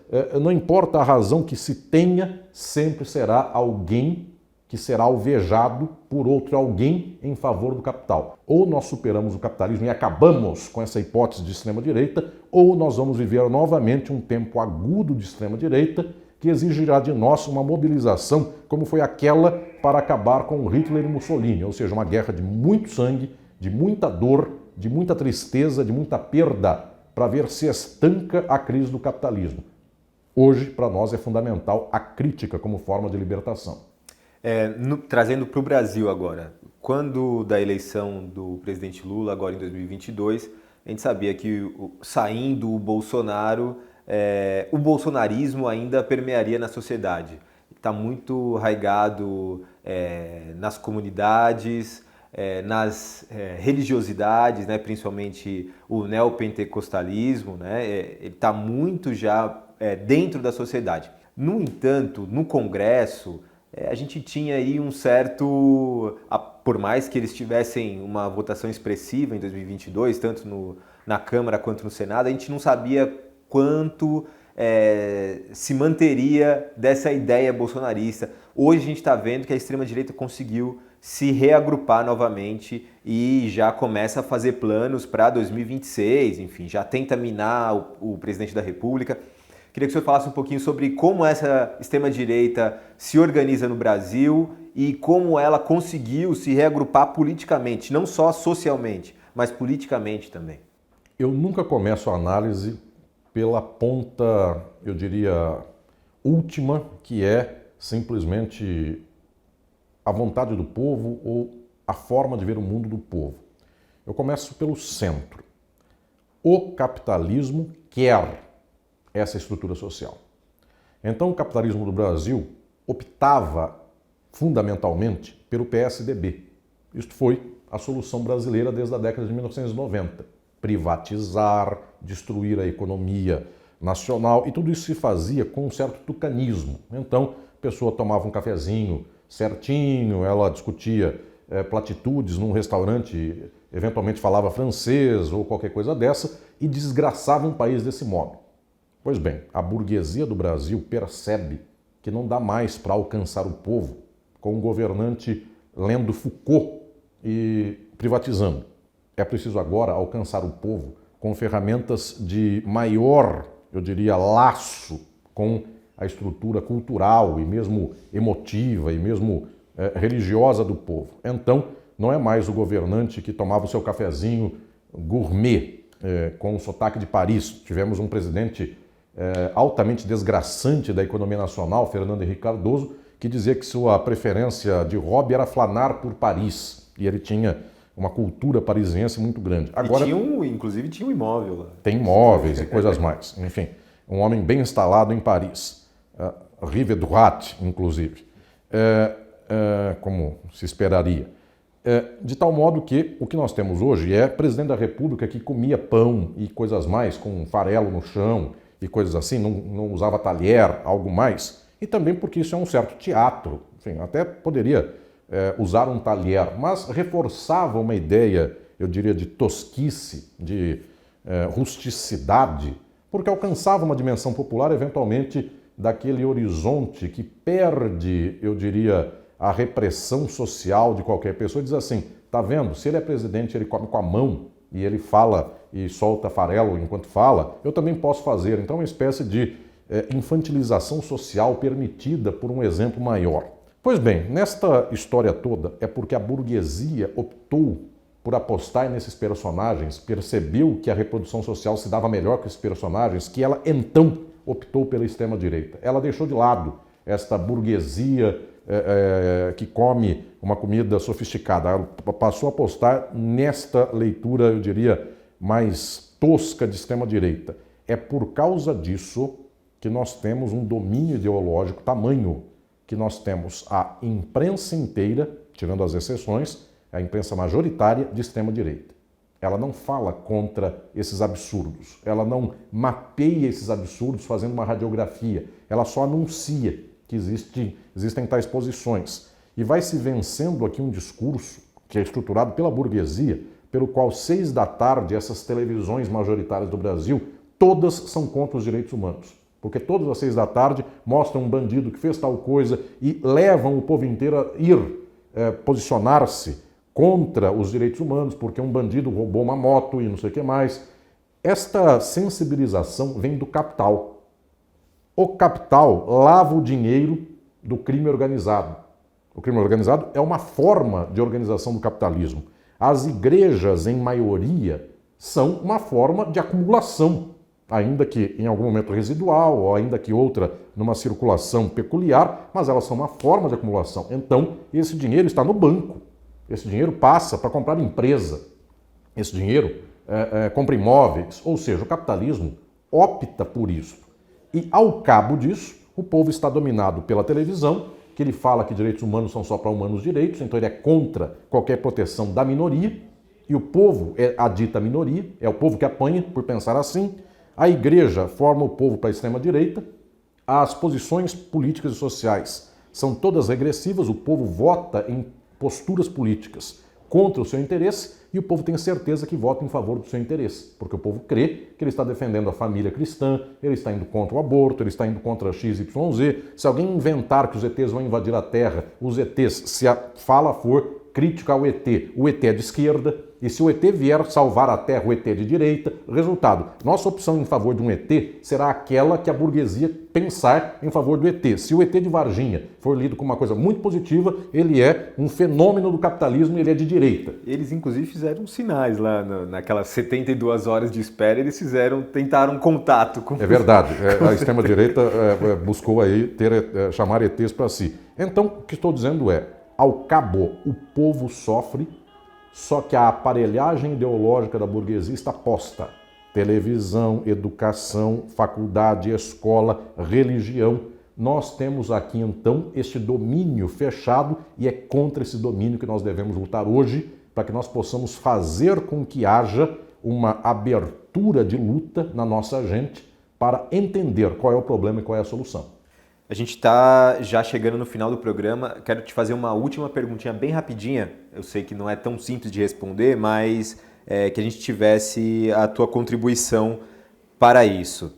não importa a razão que se tenha, sempre será alguém que será alvejado por outro alguém em favor do capital. Ou nós superamos o capitalismo e acabamos com essa hipótese de extrema-direita, ou nós vamos viver novamente um tempo agudo de extrema-direita que exigirá de nós uma mobilização como foi aquela para acabar com Hitler e Mussolini, ou seja, uma guerra de muito sangue, de muita dor, de muita tristeza, de muita perda, para ver se estanca a crise do capitalismo. Hoje, para nós, é fundamental a crítica como forma de libertação. Trazendo para o Brasil agora, quando da eleição do presidente Lula, agora em 2022, a gente sabia que saindo o Bolsonaro, o bolsonarismo ainda permearia na sociedade. Está muito arraigado nas comunidades, nas religiosidades, né, principalmente o neopentecostalismo, né, ele está muito já dentro da sociedade. No entanto, no Congresso, a gente tinha aí um certo, por mais que eles tivessem uma votação expressiva em 2022, tanto na Câmara quanto no Senado, a gente não sabia quanto se manteria dessa ideia bolsonarista. Hoje a gente está vendo que a extrema-direita conseguiu se reagrupar novamente e já começa a fazer planos para 2026, enfim, já tenta minar o presidente da República. Queria que o senhor falasse um pouquinho sobre como essa extrema-direita se organiza no Brasil e como ela conseguiu se reagrupar politicamente, não só socialmente, mas politicamente também. Eu nunca começo a análise pela ponta, eu diria, última, que é simplesmente a vontade do povo ou a forma de ver o mundo do povo. Eu começo pelo centro. O capitalismo quer essa estrutura social. Então o capitalismo do Brasil optava fundamentalmente pelo PSDB. Isto foi a solução brasileira desde a década de 1990. Privatizar, destruir a economia nacional, e tudo isso se fazia com um certo tucanismo. Então, a pessoa tomava um cafezinho certinho, ela discutia platitudes num restaurante, eventualmente falava francês ou qualquer coisa dessa, e desgraçava um país desse modo. Pois bem, a burguesia do Brasil percebe que não dá mais para alcançar o povo com um governante lendo Foucault e privatizando. É preciso agora alcançar o povo com ferramentas de maior, eu diria, laço com a estrutura cultural e mesmo emotiva e mesmo religiosa do povo. Então, não é mais o governante que tomava o seu cafezinho gourmet com um sotaque de Paris. Tivemos um presidente altamente desgraçante da economia nacional, Fernando Henrique Cardoso, que dizia que sua preferência de hobby era flanar por Paris. E ele tinha uma cultura parisiense muito grande. Agora, inclusive tinha um imóvel lá. Tem imóveis e coisas mais. Enfim, um homem bem instalado em Paris. Rive droite, inclusive. Como se esperaria. De tal modo que o que nós temos hoje é presidente da República que comia pão e coisas mais, com farelo no chão e coisas assim, não usava talher, algo mais. E também porque isso é um certo teatro. Enfim, até poderia usar um talher, mas reforçava uma ideia, eu diria, de tosquice, de rusticidade, porque alcançava uma dimensão popular, eventualmente, daquele horizonte que perde, eu diria, a repressão social de qualquer pessoa e diz assim, tá vendo, se ele é presidente, ele come com a mão e ele fala e solta farelo enquanto fala, eu também posso fazer. Então, uma espécie de infantilização social permitida por um exemplo maior. Pois bem, nesta história toda é porque a burguesia optou por apostar nesses personagens, percebeu que a reprodução social se dava melhor com esses personagens, que ela então optou pela extrema-direita. Ela deixou de lado esta burguesia que come uma comida sofisticada. Ela passou a apostar nesta leitura, eu diria, mais tosca de extrema-direita. É por causa disso que nós temos um domínio ideológico tamanho, que nós temos a imprensa inteira, tirando as exceções, a imprensa majoritária de extrema-direita. Ela não fala contra esses absurdos, ela não mapeia esses absurdos fazendo uma radiografia, ela só anuncia que existem tais posições. E vai se vencendo aqui um discurso que é estruturado pela burguesia, pelo qual 6 da tarde essas televisões majoritárias do Brasil, todas são contra os direitos humanos. Porque todas as 6 da tarde mostram um bandido que fez tal coisa e levam o povo inteiro a ir posicionar-se contra os direitos humanos, porque um bandido roubou uma moto e não sei o que mais. Esta sensibilização vem do capital. O capital lava o dinheiro do crime organizado. O crime organizado é uma forma de organização do capitalismo. As igrejas, em maioria, são uma forma de acumulação, ainda que em algum momento residual, ou ainda que outra numa circulação peculiar, mas elas são uma forma de acumulação. Então, esse dinheiro está no banco. Esse dinheiro passa para comprar empresa. Esse dinheiro compra imóveis. Ou seja, o capitalismo opta por isso. E, ao cabo disso, o povo está dominado pela televisão, que ele fala que direitos humanos são só para humanos direitos, então ele é contra qualquer proteção da minoria, e o povo é a dita minoria, é o povo que apanha por pensar assim. A igreja forma o povo para a extrema-direita, as posições políticas e sociais são todas regressivas, o povo vota em posturas políticas contra o seu interesse e o povo tem certeza que vota em favor do seu interesse, porque o povo crê que ele está defendendo a família cristã, ele está indo contra o aborto, ele está indo contra XYZ. Se alguém inventar que os ETs vão invadir a Terra, os ETs, se a fala for crítica ao ET, o ET é de esquerda, e se o ET vier salvar a Terra, o ET é de direita. Resultado, nossa opção em favor de um ET será aquela que a burguesia pensar em favor do ET. Se o ET de Varginha for lido como uma coisa muito positiva, ele é um fenômeno do capitalismo e ele é de direita. Eles, inclusive, fizeram sinais lá naquelas 72 horas de espera, eles tentaram contato com... É verdade, a extrema-direita buscou aí chamar ETs para si. Então, o que estou dizendo é, ao cabo, o povo sofre, só que a aparelhagem ideológica da burguesia está posta. Televisão, educação, faculdade, escola, religião, nós temos aqui então este domínio fechado e é contra esse domínio que nós devemos lutar hoje para que nós possamos fazer com que haja uma abertura de luta na nossa gente para entender qual é o problema e qual é a solução. A gente está já chegando no final do programa. Quero te fazer uma última perguntinha bem rapidinha. Eu sei que não é tão simples de responder, mas que a gente tivesse a tua contribuição para isso.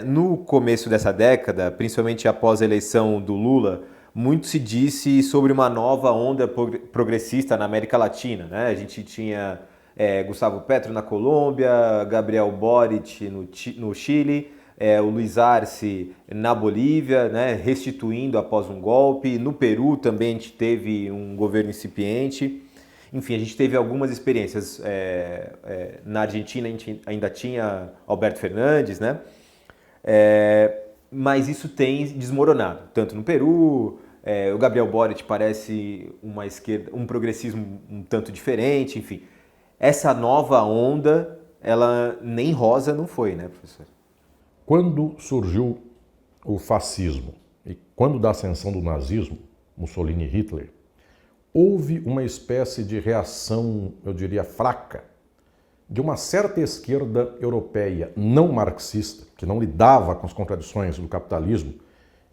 No começo dessa década, principalmente após a eleição do Lula, muito se disse sobre uma nova onda progressista na América Latina, né? A gente tinha Gustavo Petro na Colômbia, Gabriel Boric no Chile, o Luiz Arce na Bolívia, né, restituindo após um golpe. No Peru também a gente teve um governo incipiente. Enfim, a gente teve algumas experiências. Na Argentina a gente ainda tinha Alberto Fernandes, né? Mas isso tem desmoronado, tanto no Peru. O Gabriel Boric parece uma esquerda, um progressismo um tanto diferente, enfim. Essa nova onda, ela nem rosa não foi, né, professor? Quando surgiu o fascismo e quando da ascensão do nazismo, Mussolini e Hitler, houve uma espécie de reação, eu diria, fraca, de uma certa esquerda europeia não marxista, que não lidava com as contradições do capitalismo,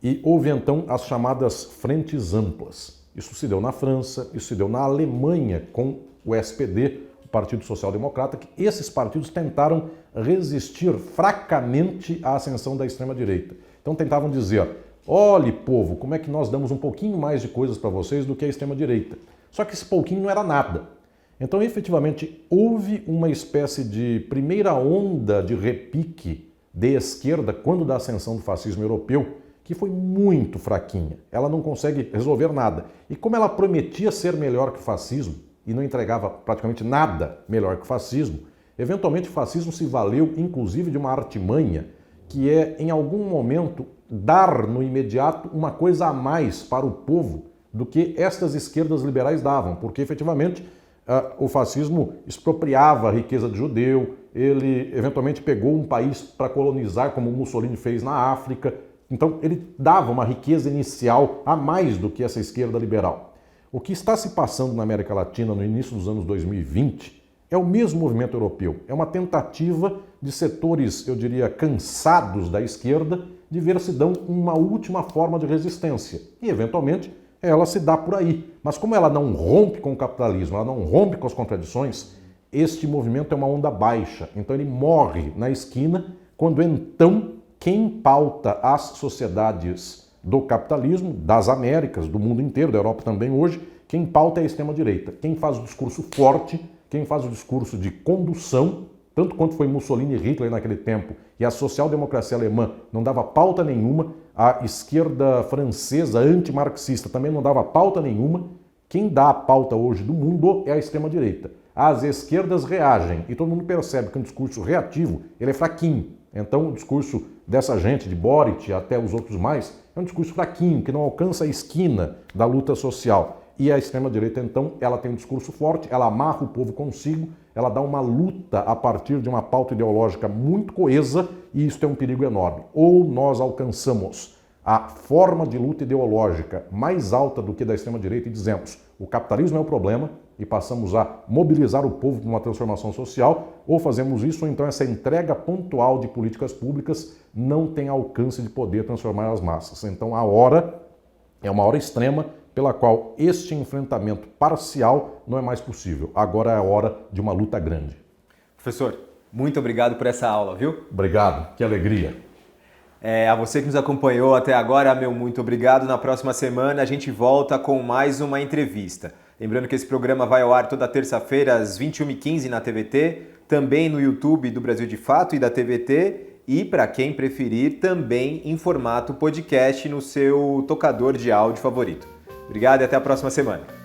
e houve então as chamadas frentes amplas. Isso se deu na França, isso se deu na Alemanha com o SPD, o Partido Social Democrata, que esses partidos tentaram resistir fracamente à ascensão da extrema-direita. Então tentavam dizer, olhe povo, como é que nós damos um pouquinho mais de coisas para vocês do que a extrema-direita. Só que esse pouquinho não era nada. Então efetivamente houve uma espécie de primeira onda de repique de esquerda quando da ascensão do fascismo europeu, que foi muito fraquinha. Ela não consegue resolver nada. E como ela prometia ser melhor que o fascismo e não entregava praticamente nada melhor que o fascismo, eventualmente o fascismo se valeu inclusive de uma artimanha que é, em algum momento, dar no imediato uma coisa a mais para o povo do que estas esquerdas liberais davam, porque efetivamente o fascismo expropriava a riqueza de judeu, ele eventualmente pegou um país para colonizar, como o Mussolini fez na África. Então ele dava uma riqueza inicial a mais do que essa esquerda liberal. O que está se passando na América Latina no início dos anos 2020 é o mesmo movimento europeu. É uma tentativa de setores, eu diria, cansados da esquerda, de ver se dão uma última forma de resistência. E, eventualmente, ela se dá por aí. Mas como ela não rompe com o capitalismo, ela não rompe com as contradições, este movimento é uma onda baixa. Então ele morre na esquina quando então quem pauta as sociedades do capitalismo, das Américas, do mundo inteiro, da Europa também hoje, quem pauta é a extrema-direita. Quem faz o discurso forte, quem faz o discurso de condução, tanto quanto foi Mussolini e Hitler naquele tempo, e a social-democracia alemã não dava pauta nenhuma, a esquerda francesa antimarxista também não dava pauta nenhuma, quem dá a pauta hoje do mundo é a extrema-direita. As esquerdas reagem, e todo mundo percebe que um discurso reativo ele é fraquinho. Então o discurso dessa gente, de Boric até os outros mais, é um discurso fraquinho, que não alcança a esquina da luta social. E a extrema-direita, então, ela tem um discurso forte, ela amarra o povo consigo, ela dá uma luta a partir de uma pauta ideológica muito coesa, e isso tem um perigo enorme. Ou nós alcançamos a forma de luta ideológica mais alta do que da extrema-direita e dizemos o capitalismo é o problema e passamos a mobilizar o povo para uma transformação social, ou fazemos isso, ou então essa entrega pontual de políticas públicas não tem alcance de poder transformar as massas. Então a hora é uma hora extrema pela qual este enfrentamento parcial não é mais possível. Agora é a hora de uma luta grande. Professor, muito obrigado por essa aula, viu? Obrigado, que alegria. A você que nos acompanhou até agora, meu muito obrigado. Na próxima semana a gente volta com mais uma entrevista. Lembrando que esse programa vai ao ar toda terça-feira às 21h15 na TVT, também no YouTube do Brasil de Fato e da TVT, e para quem preferir, também em formato podcast no seu tocador de áudio favorito. Obrigado e até a próxima semana.